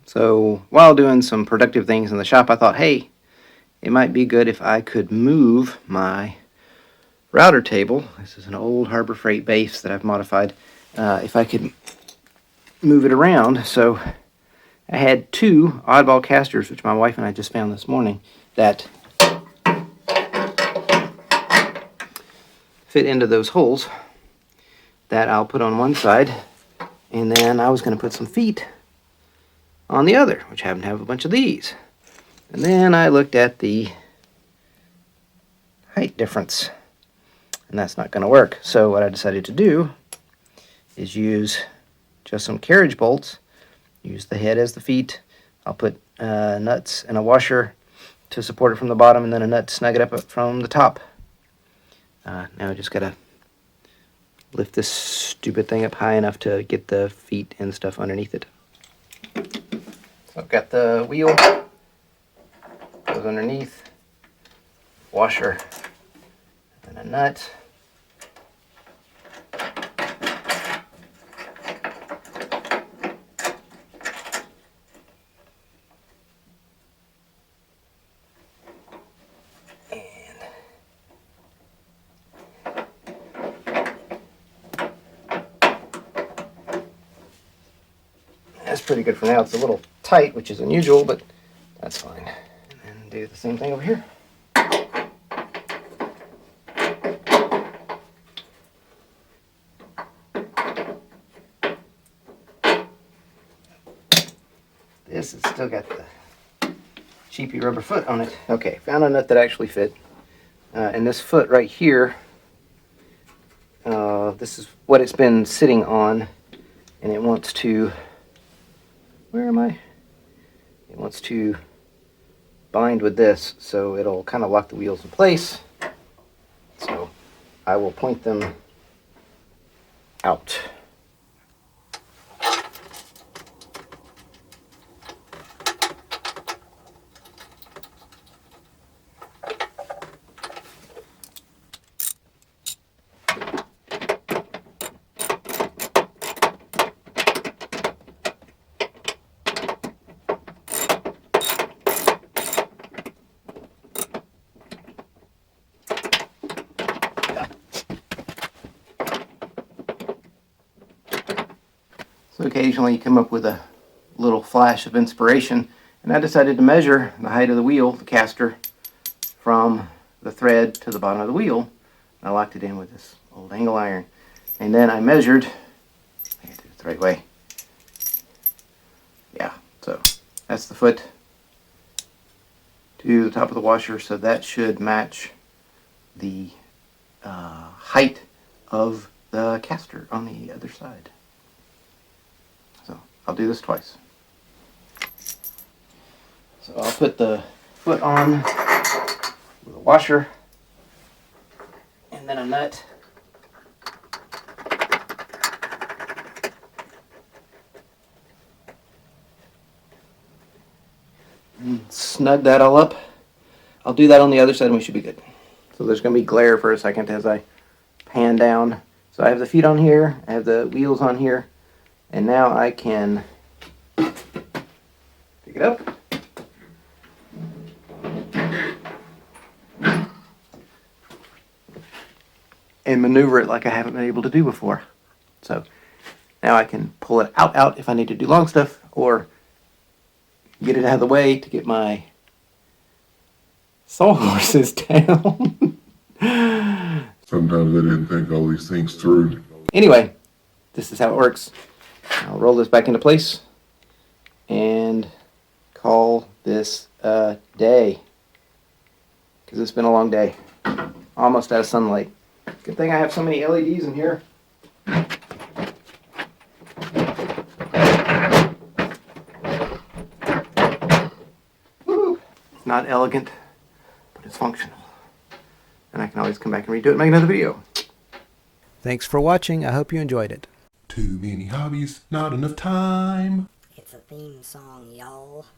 So while doing some productive things in the shop, I thought, hey, it might be good if I could move my router table. This is an old Harbor Freight base that I've modified. If I could move it around. So I had two oddball casters, which my wife and I just found this morning, that fit into those holes that I'll put on one side, and then I was going to put some feet on the other, which happen to have a bunch of these. And then I looked at the height difference, and that's not going to work. So what I decided to do is use just some carriage bolts, use the head as the feet. I'll put nuts and a washer to support it from the bottom, and then a nut to snug it up from the top. Now I just got to lift this stupid thing up high enough to get the feet and stuff underneath it. So I've got the wheel, goes underneath, washer, and a nut. That's pretty good for now. It's a little tight, which is unusual, but that's fine. And then do the same thing over here. This has still got the cheapy rubber foot on it. Okay, found a nut that actually fit. And this foot right here, this is what it's been sitting on, and it wants to, where am I? It wants to bind with this, so it'll kind of lock the wheels in place. So I will point them out. So occasionally you come up with a little flash of inspiration, and I decided to measure the height of the wheel, the caster, from the thread to the bottom of the wheel. And I locked it in with this old angle iron. And then I measured, I did it the right way. Yeah, so that's the foot to the top of the washer, so that should match the height of the caster on the other side. So I'll do this twice. So I'll put the foot on with a washer and then a nut. And snug that all up. I'll do that on the other side and we should be good. So there's going to be glare for a second as I pan down. So I have the feet on here, I have the wheels on here, and now I can pick it up. And maneuver it like I haven't been able to do before. So now I can pull it out if I need to do long stuff, or get it out of the way to get my sawhorses down. Sometimes I didn't think all these things through. Anyway, this is how it works. I'll roll this back into place and call this a day, because it's been a long day. Almost out of sunlight. Good thing I have so many LEDs in here. Woo! It's not elegant, but it's functional. And I can always come back and redo it and make another video. Thanks for watching. I hope you enjoyed it. Too many hobbies, not enough time. It's a theme song, y'all.